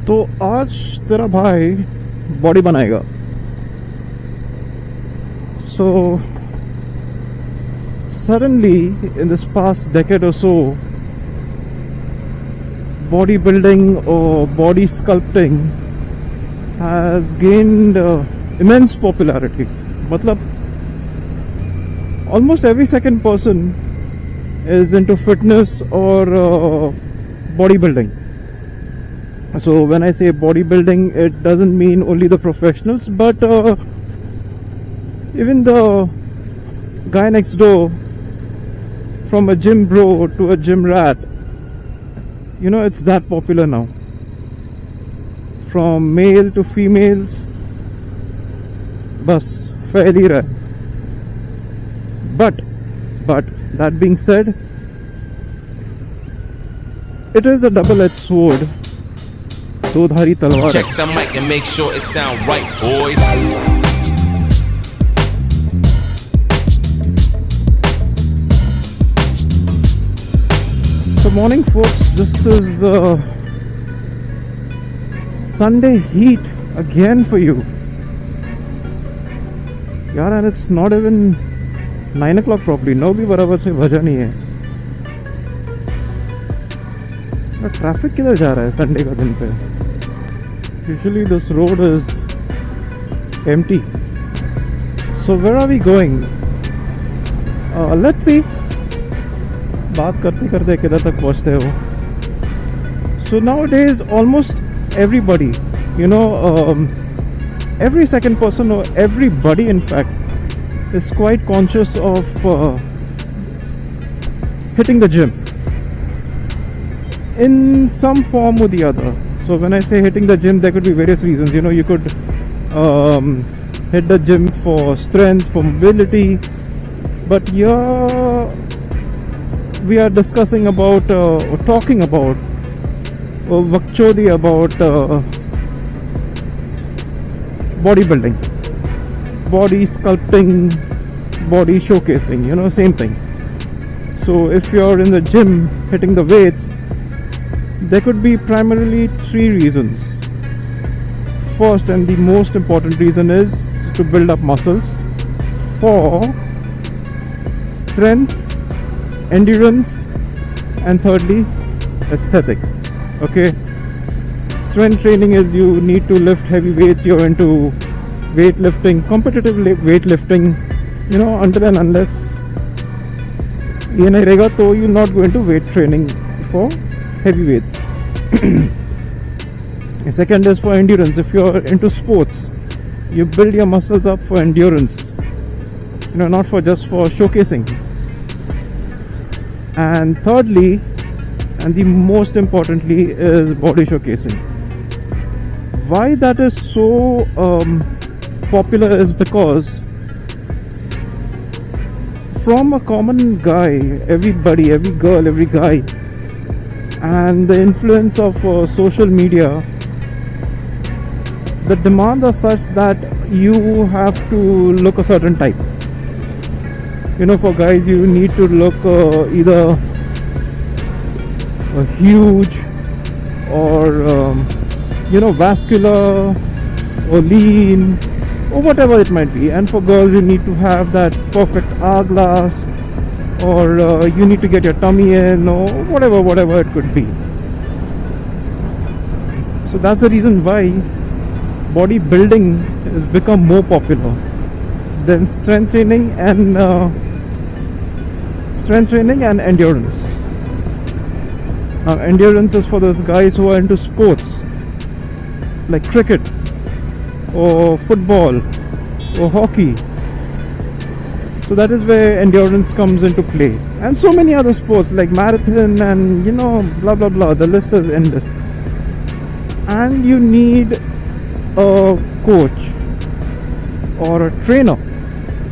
तो आज तेरा भाई बॉडी बनाएगा. So suddenly in this past decade or so, bodybuilding or body sculpting has gained immense popularity. मतलब almost every second person is into fitness or bodybuilding. So when I say bodybuilding, it doesn't mean only the professionals, but even the guy next door, from a gym bro to a gym rat, you know, it's that popular now. From male to females, bus fairly rare. But that being said, it is a double-edged sword. दो-धारी तलवार. Check the mic and make sure it sound right, boys. So morning folks, this is Sunday heat again for you. यार, and it's not even 9 o'clock properly. 9 भी बराबर से बजा नहीं है. Traffic किधर जा रहा है संडे का दिन पे? Usually this road is empty. So where are we going? Let's see. बात करते करते किधर तक पहुंचते हो. So nowadays almost everybody, you know, every second person or everybody in fact is quite conscious of hitting the gym in some form or the other. So when I say hitting the gym, there could be various reasons. You know, you could hit the gym for strength, for mobility, but here we are discussing about or talking about or vakchodi about bodybuilding, body sculpting, body showcasing, you know, same thing. So if you're in the gym hitting the weights, there could be primarily 3 reasons. First and the most important reason is to build up muscles for strength, endurance, and thirdly, aesthetics. Okay, strength training is you need to lift heavy weights, you're into weightlifting, competitive weightlifting, you know, until and unless ये नहीं रहेगा तो you're not going to weight training for heavy weights. Second is for endurance. If you're into sports, you build your muscles up for endurance, you know, not for just for showcasing. And thirdly, and the most importantly, is body showcasing. Why that is so popular is because from a common guy, everybody, every girl, every guy, and the influence of social media, the demands are such that you have to look a certain type. You know, for guys you need to look either huge or you know, vascular or lean or whatever it might be, and for girls you need to have that perfect hourglass, or you need to get your tummy in, or whatever it could be. So that's the reason why bodybuilding has become more popular than strength training and endurance. Now endurance is for those guys who are into sports like cricket or football or hockey. So that is where endurance comes into play, and so many other sports like marathon and, you know, blah blah blah, the list is endless. And you need a coach or a trainer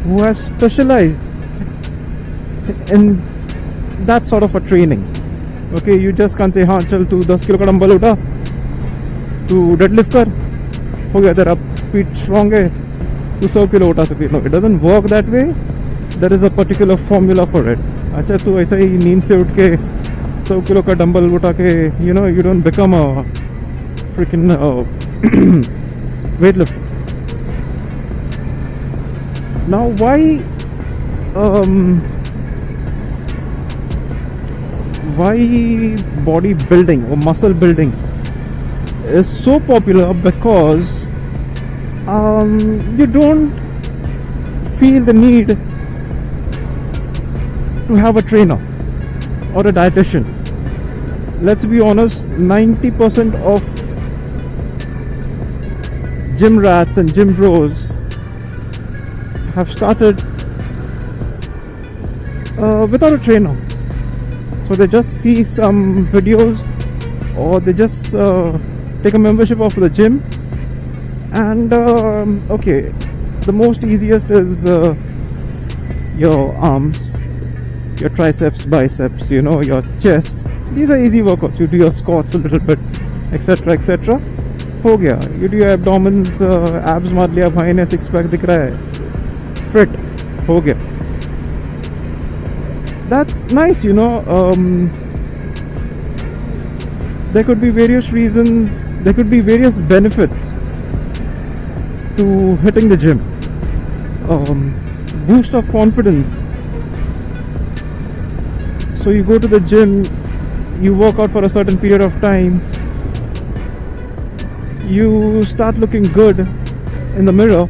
who has specialized in that sort of a training. Okay, you just can't say, हाँ चल तू 10 kilo का dumbbell उठा, तू deadlift कर, हो गया तेरा पीठ स्ट्रॉन्ग है, तू 100 किलो उठा सकती है. No, it doesn't work that way. There is a particular formula for it. अच्छा तू ऐसा ही नींद से उठ के 100 किलो का डंबल उठा के, you know, you don't become a freaking weightlifting. Now, why bodybuilding or muscle building is so popular? Because you don't feel the need to have a trainer or a dietitian. Let's be honest, 90% of gym rats and gym bros have started without a trainer. So they just see some videos, or they just take a membership of the gym, and okay, the most easiest is your arms, your triceps, biceps, your chest. These are easy workouts. You do your squats a little bit, etc, etc. हो गया. You do your abdomens, abs मार लिया भाई ने, six pack दिख रहा है, fit, हो गया. That's nice, there could be various reasons, there could be various benefits to hitting the gym. Boost of confidence. So you go to the gym, you work out for a certain period of time, you start looking good in the mirror,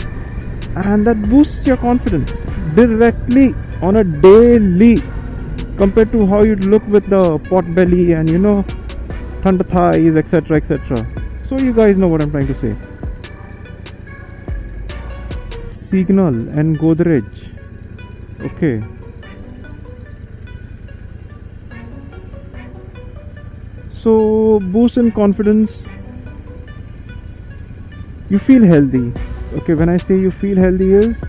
and that boosts your confidence directly on a daily, compared to how you look with the pot belly and thunder thighs, etc, etc. So you guys know what I'm trying to say. Signal and Godrej. Okay. So boost in confidence. You feel healthy. Okay, when I say you feel healthy is,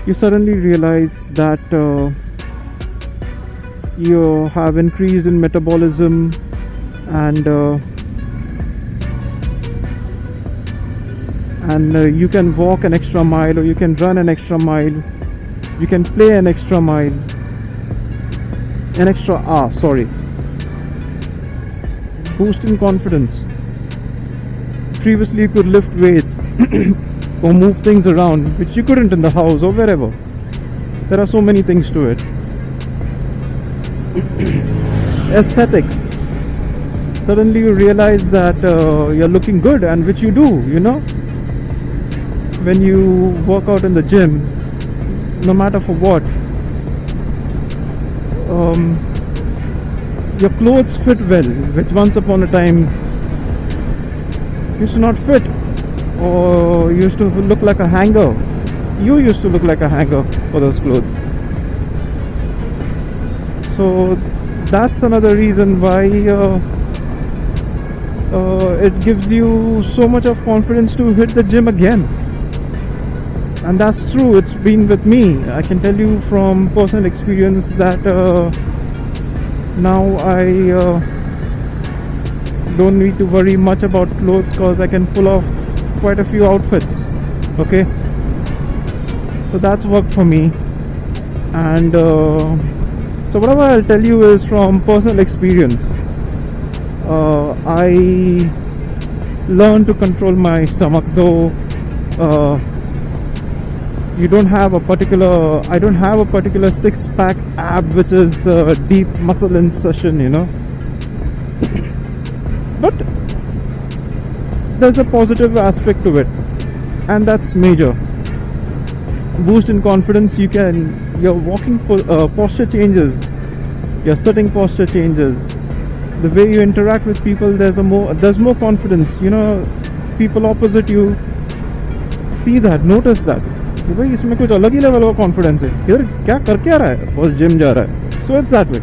you suddenly realize that you have increased in metabolism, and you can walk an extra mile, or you can run an extra mile, you can play an extra mile, an extra hour, sorry. Boosting confidence. Previously you could lift weights or move things around which you couldn't in the house or wherever. There are so many things to it. Aesthetics. Suddenly you realize that you're looking good, and which you do, when you work out in the gym, no matter for what. Your clothes fit well, which once upon a time used to not fit, or used to look like a hanger. You used to look like a hanger for those clothes. So that's another reason why it gives you so much of confidence to hit the gym again. And that's true, it's been with me. I can tell you from personal experience that now I don't need to worry much about clothes, because I can pull off quite a few outfits. Okay, so that's worked for me. And so whatever I'll tell you is from personal experience. I learned to control my stomach, though I don't have a particular six-pack ab which is deep muscle insertion, but there's a positive aspect to it, and that's major. Boost in confidence. Your walking posture changes, your sitting posture changes, the way you interact with people, there's more confidence. People opposite you see that, notice that, भाई इसमें कुछ अलग ही level का confidence है, इधर क्या करके आ रहा है, बस जिम जा रहा है. So it's that way.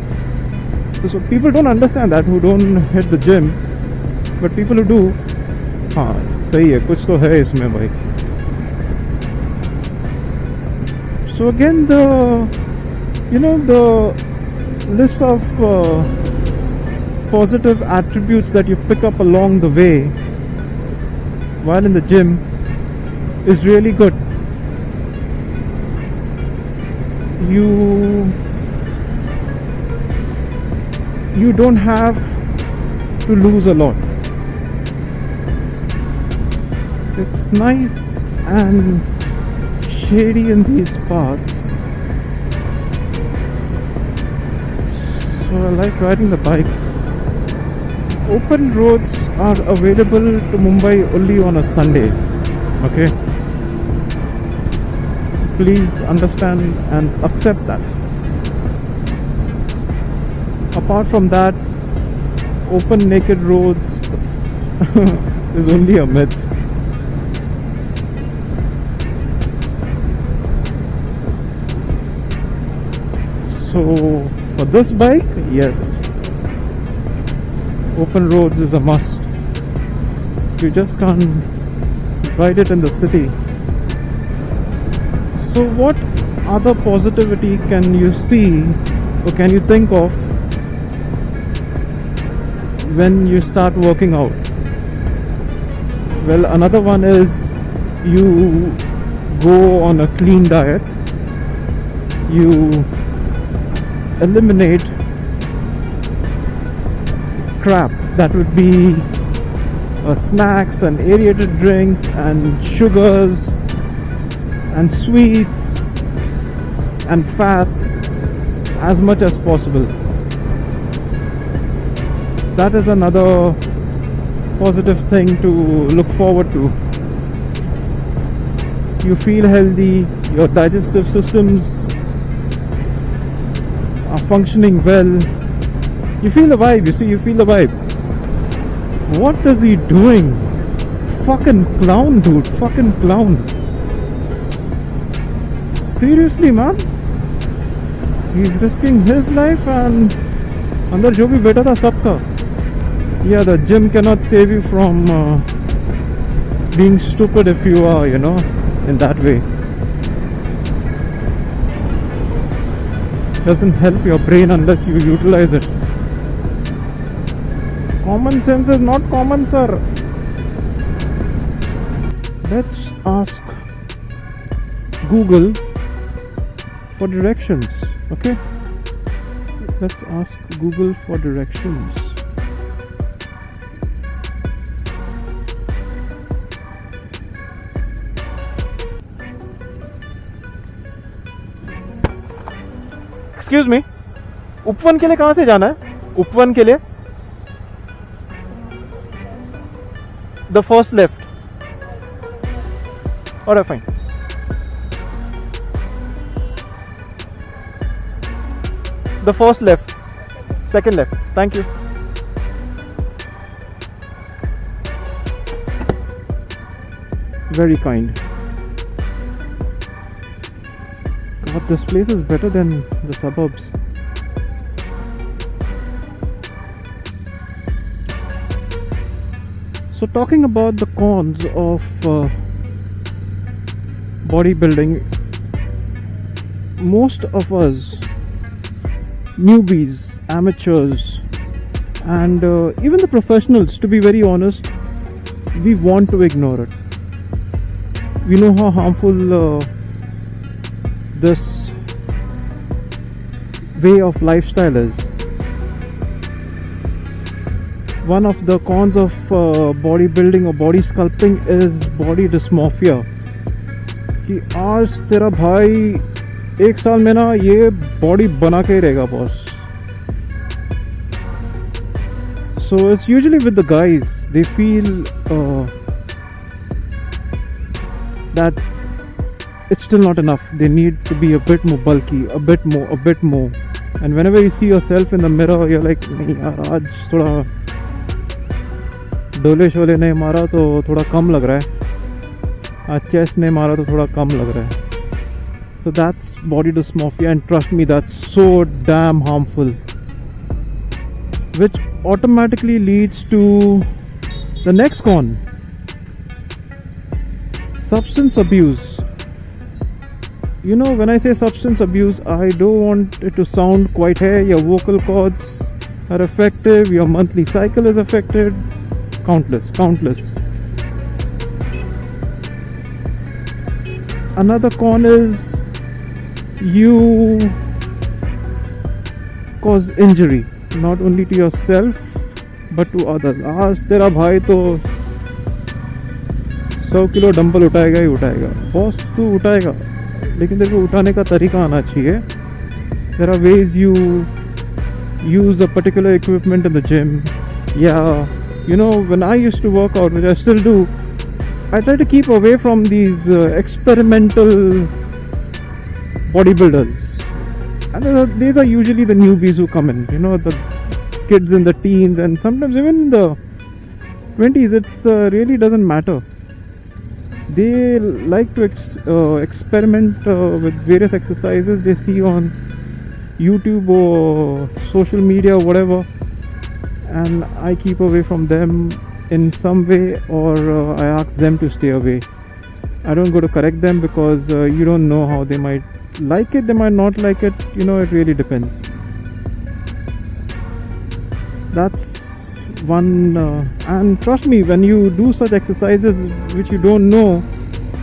So people don't understand that who don't hit the gym, but people who do, हाँ सही है, कुछ तो है इसमें भाई. So again, the list of positive attributes that you pick up along the way while in the gym is really good. You don't have to lose a lot. It's nice and shady in these parts. So I like riding the bike. Open roads are available to Mumbai only on a Sunday. Okay? Please understand and accept that. Apart from that, open naked roads is only a myth. So for this bike, yes, open roads is a must. You just can't ride it in the city. So what other positivity can you see or can you think of when you start working out? Well, another one is you go on a clean diet. You eliminate crap that would be snacks and aerated drinks and sugars and sweets and fats as much as possible. That is another positive thing to look forward to. You feel healthy, your digestive systems are functioning well. You feel the vibe, you feel the vibe. What is he doing? Fucking clown, dude, fucking clown. Seriously, man? He's risking his life and अंदर जो भी बैठा था सबका. Yeah, the gym cannot save you from being stupid if you are, in that way. Doesn't help your brain unless you utilize it. Common sense is not common, sir. Let's ask Google for directions. Okay? Let's ask Google for directions. Excuse me, उपवन के लिए कहाँ से जाना है? उपवन के लिए the first left. Alright, fine. The first left, second left. Thank you. Very kind. God, this place is better than the suburbs. So talking about the cons of bodybuilding, most of us, newbies, amateurs, and even the professionals, to be very honest, we want to ignore it. We know how harmful this way of lifestyle is. One of the cons of bodybuilding or body sculpting is body dysmorphia. कि आज तेरा भाई एक साल में ना ये body बना के ही रहेगा boss. So it's usually with the guys. They feel that it's still not enough. They need to be a bit more bulky, a bit more. And whenever you see yourself in the mirror, you're like, नहीं यार आज थोड़ा डोले शोले नहीं मारा तो थोड़ा कम लग रहा है, आज चेस्ट नहीं मारा तो थोड़ा कम लग रहा है. So that's body dysmorphia, and trust me, that's so damn harmful, which automatically leads to the next con: substance abuse. When I say substance abuse, I don't want it to sound quite, hey, your vocal cords are affected, your monthly cycle is affected. Countless. Another con is you cause injury, not only to yourself but to others. आज तेरा भाई तो 100 kilo dumbbell उठाएगा ही उठाएगा। Boss तू उठाएगा, लेकिन तेरे को उठाने का तरीका आना चाहिए। There are ways you use a particular equipment in the gym. Yeah, you know, when I used to work out, which I still do, I try to keep away from these experimental bodybuilders. And these are usually the newbies who come in, you know, the kids and the teens, and sometimes even in the 20s. It's really doesn't matter. They like to experiment with various exercises they see on YouTube or social media or whatever, and I keep away from them in some way, or I ask them to stay away. I don't go to correct them because you don't know how they might like it, they might not like it, you know, it really depends. That's one and trust me, when you do such exercises which you don't know,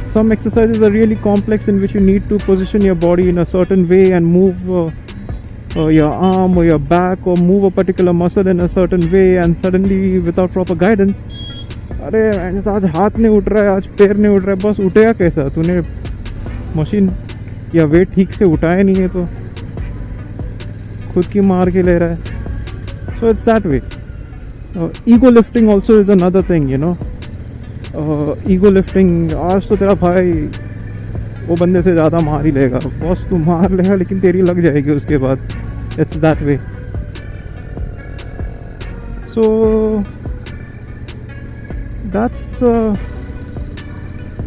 some exercises are really complex in which you need to position your body in a certain way and move your arm or your back, or move a particular muscle in a certain way, and suddenly without proper guidance, अरे आज हाथ नहीं उठ रहा है, आज पैर नहीं उठ रहा है, बस उठेगा कैसा? तूने मशीन या वेट ठीक से उठाया नहीं है तो खुद की मार के ले रहा है. So it's that way. Ego lifting also is another thing, you know. Ego lifting, आज तो तेरा भाई वो बंदे से ज़्यादा मार ही लेगा. बॉस तू मार लेगा लेकिन तेरी लग जाएगी उसके बाद. It's that way. So that's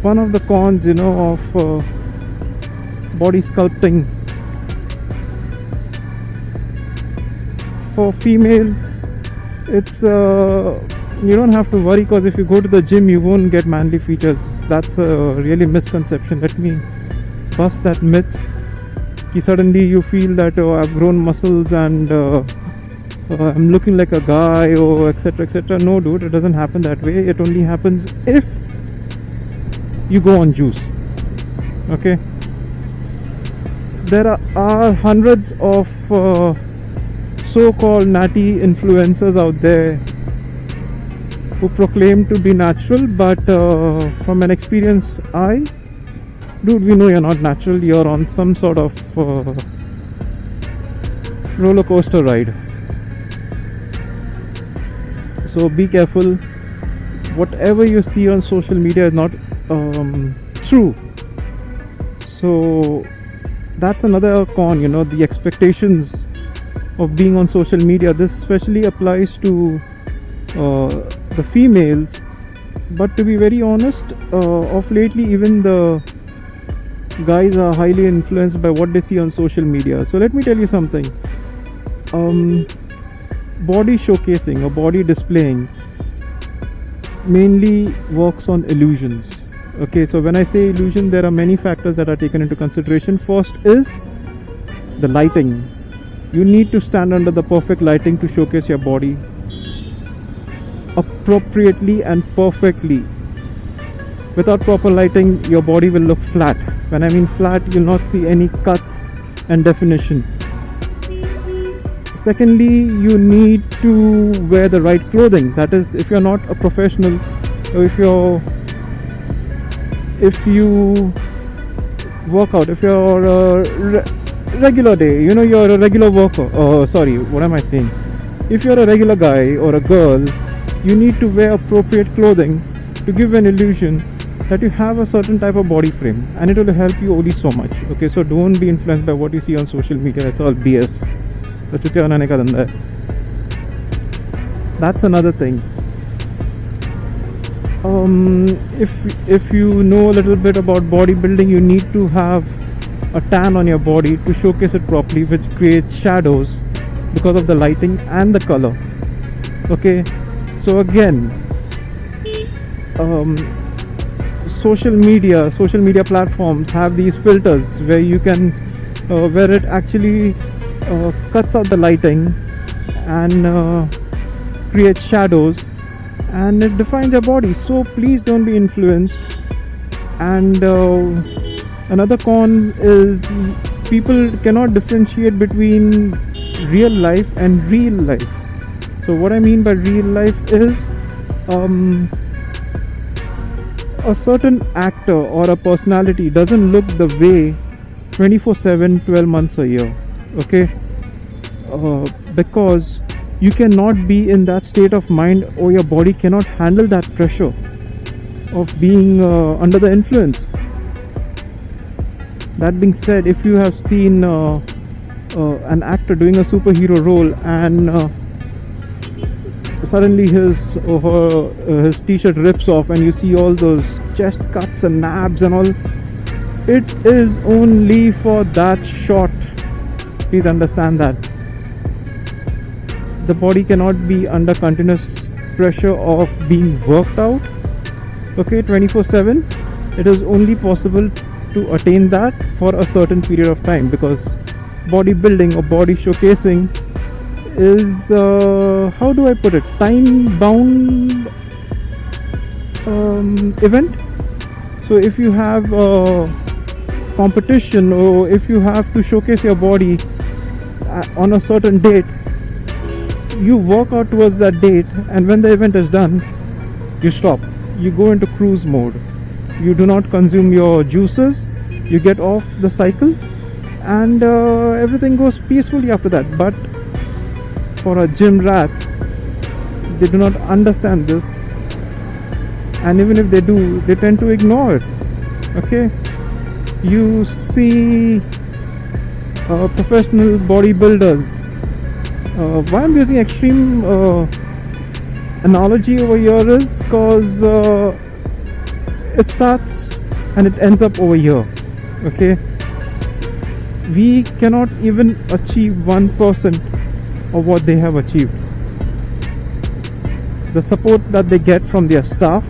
one of the cons, you know, of body sculpting. For females, it's you don't have to worry, because if you go to the gym you won't get manly features. That's a really misconception. Let me bust that myth. Ki suddenly you feel that, oh, I've grown muscles and I'm looking like a guy, or etc etc. No dude, it doesn't happen that way. It only happens if you go on juice. Okay, there are hundreds of so-called natty influencers out there who proclaim to be natural, but from an experienced eye, dude, we know you're not natural. You're on some sort of roller coaster ride. So be careful. Whatever you see on social media is not true. So that's another con, you know, the expectations of being on social media. This especially applies to the females, but to be very honest, of lately even the guys are highly influenced by what they see on social media. So let me tell you something. Body showcasing or body displaying mainly works on illusions. Okay, so when I say illusion, there are many factors that are taken into consideration. First is the lighting. You need to stand under the perfect lighting to showcase your body appropriately and perfectly. Without proper lighting, your body will look flat. When I mean flat, you'll not see any cuts and definition. Secondly, you need to wear the right clothing. That is, if you're not a professional, or if you work out, if you're a regular day, you know, you're a regular worker. Sorry, what am I saying? If you're a regular guy or a girl, you need to wear appropriate clothing to give an illusion that you have a certain type of body frame, and it will help you only so much. Okay, so don't be influenced by what you see on social media. It's all BS. That's another thing. If you know a little bit about bodybuilding, you need to have a tan on your body to showcase it properly, which creates shadows because of the lighting and the color. Okay, so again, social media platforms have these filters where you can where it actually cuts out the lighting and creates shadows, and it defines your body. So please don't be influenced. And another con is people cannot differentiate between real life and real life. So what I mean by real life is a certain actor or a personality doesn't look the way 24/7 12 months a year, okay, because you cannot be in that state of mind, or your body cannot handle that pressure of being under the influence. That being said, if you have seen an actor doing a superhero role and suddenly his or her his t-shirt rips off and you see all those chest cuts and abs and all, it is only for that shot. Please understand that the body cannot be under continuous pressure of being worked out, okay, 24/7. It is only possible to attain that for a certain period of time, because bodybuilding or body showcasing is how do I put it, time bound event. So if you have a competition, or if you have to showcase your body on a certain date, you work out towards that date, and when the event is done, you stop, you go into cruise mode, you do not consume your juices, you get off the cycle, and everything goes peacefully after that. But for our gym rats, they do not understand this, and even if they do, they tend to ignore it, okay. You see professional bodybuilders, why I'm using extreme analogy over here is because it starts and it ends up over here, okay. We cannot even achieve 1% of what they have achieved. The support that they get from their staff,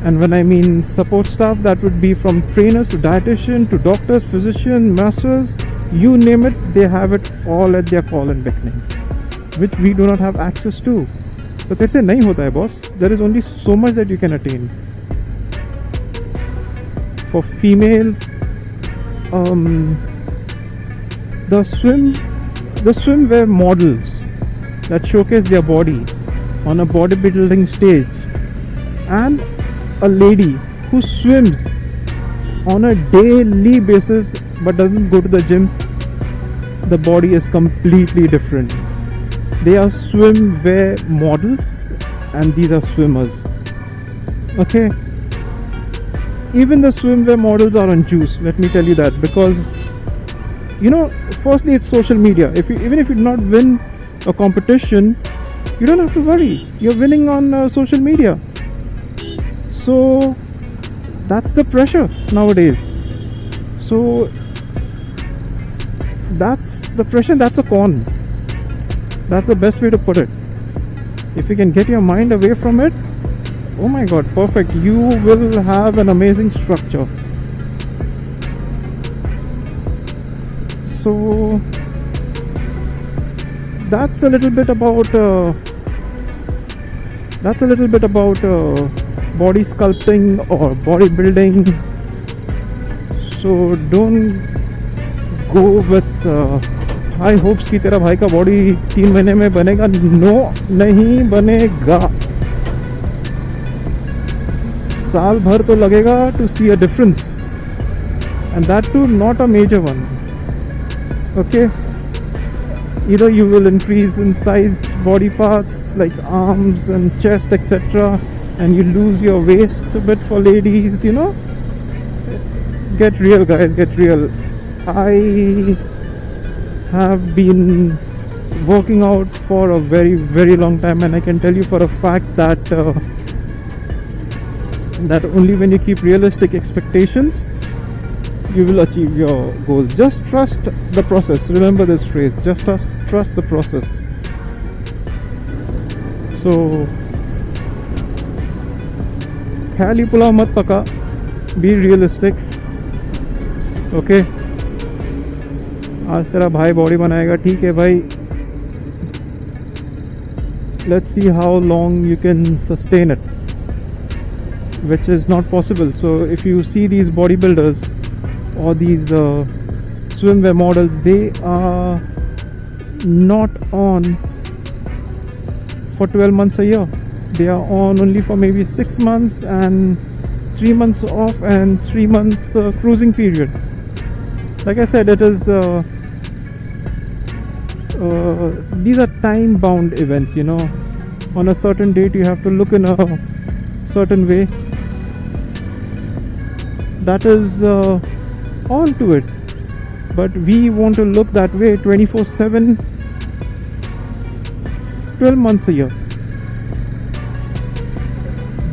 and when I mean support staff, that would be from trainers to dietitian to doctors, physicians, masseurs, you name it, they have it all at their call and beckoning, which we do not have access to. But they say nahi hota hai boss, there is only so much that you can attain. For females, the swimwear models that showcase their body on a bodybuilding stage, and a lady who swims on a daily basis but doesn't go to the gym, the body is completely different. They are swimwear models and these are swimmers, okay. Even the swimwear models are on juice, let me tell you that, because you know, firstly it's social media. Even if you do not win a competition, you don't have to worry, you're winning on social media. So that's the pressure nowadays. So that's the pressure, that's a con. That's the best way to put it. If you can get your mind away from it, oh my god, perfect, you will have an amazing structure. So that's a little bit about body sculpting or bodybuilding. So don't go with high hopes कि तेरा भाई का body 3 महीने में बनेगा. No, नहीं बनेगा. साल भर तो लगेगा to see a difference, and that too not a major one, okay. Either you will increase in size body parts like arms and chest, etc., and you lose your waist a bit for ladies, you know. Get real, guys, get real. I have been working out for a very, very long time, and I can tell you for a fact that that only when you keep realistic expectations, you will achieve your goals. Just trust the process. Remember this phrase, just trust the process. So ख्याली पुलाव मत पका, be realistic, okay. आज तेरा भाई body बनाएगा, ठीक है भाई. Let's see how long you can sustain it, which is not possible. So if you see these bodybuilders or these swimwear models, they are not on for 12 months a year. They are on only for maybe 6 months, and 3 months off and 3 months cruising period. Like I said, it is these are time bound events, you know. On a certain date you have to look in a certain way. That is all to it. But we want to look that way 24/7, 12 months a year,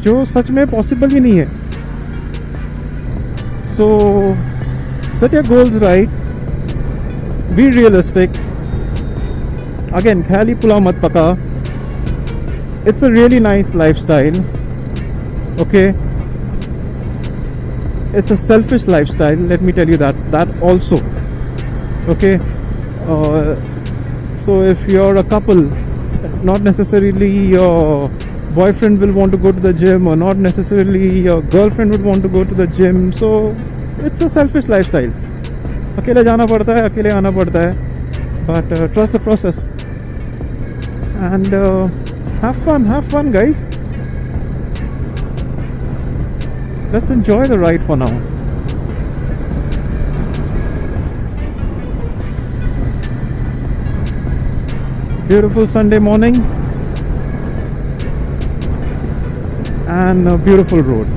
जो सच में possible ही नहीं है. So set your goals right, be realistic. Again, ख्याली पुलाव मत पका. It's a really nice lifestyle, okay. It's a selfish lifestyle, let me tell you that also, okay. So if you're a couple, not necessarily your boyfriend will want to go to the gym, or not necessarily your girlfriend would want to go to the gym. So it's a selfish lifestyle. अकेले जाना पड़ता है, अकेले आना पड़ता है, but trust the process and have fun guys. Let's enjoy the ride for now. Beautiful Sunday morning and a beautiful road.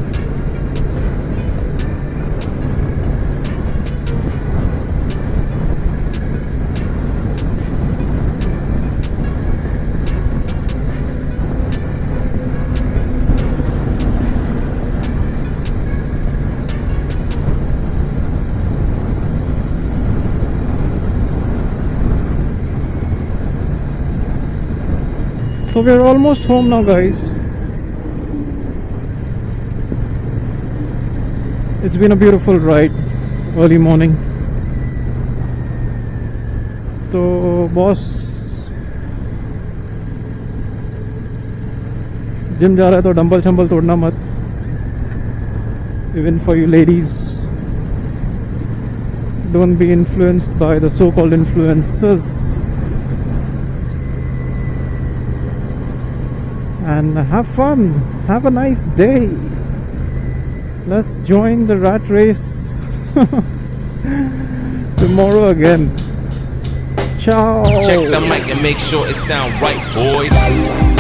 So we're almost home now, guys. It's been a beautiful ride, early morning. तो boss gym जा रहा है तो dumbbell शंबल तोड़ना मत. Even for you ladies, don't be influenced by the so-called influencers. And have fun, have a nice day. Let's join the rat race tomorrow again. Ciao. Check the mic and make sure it sound right, boys.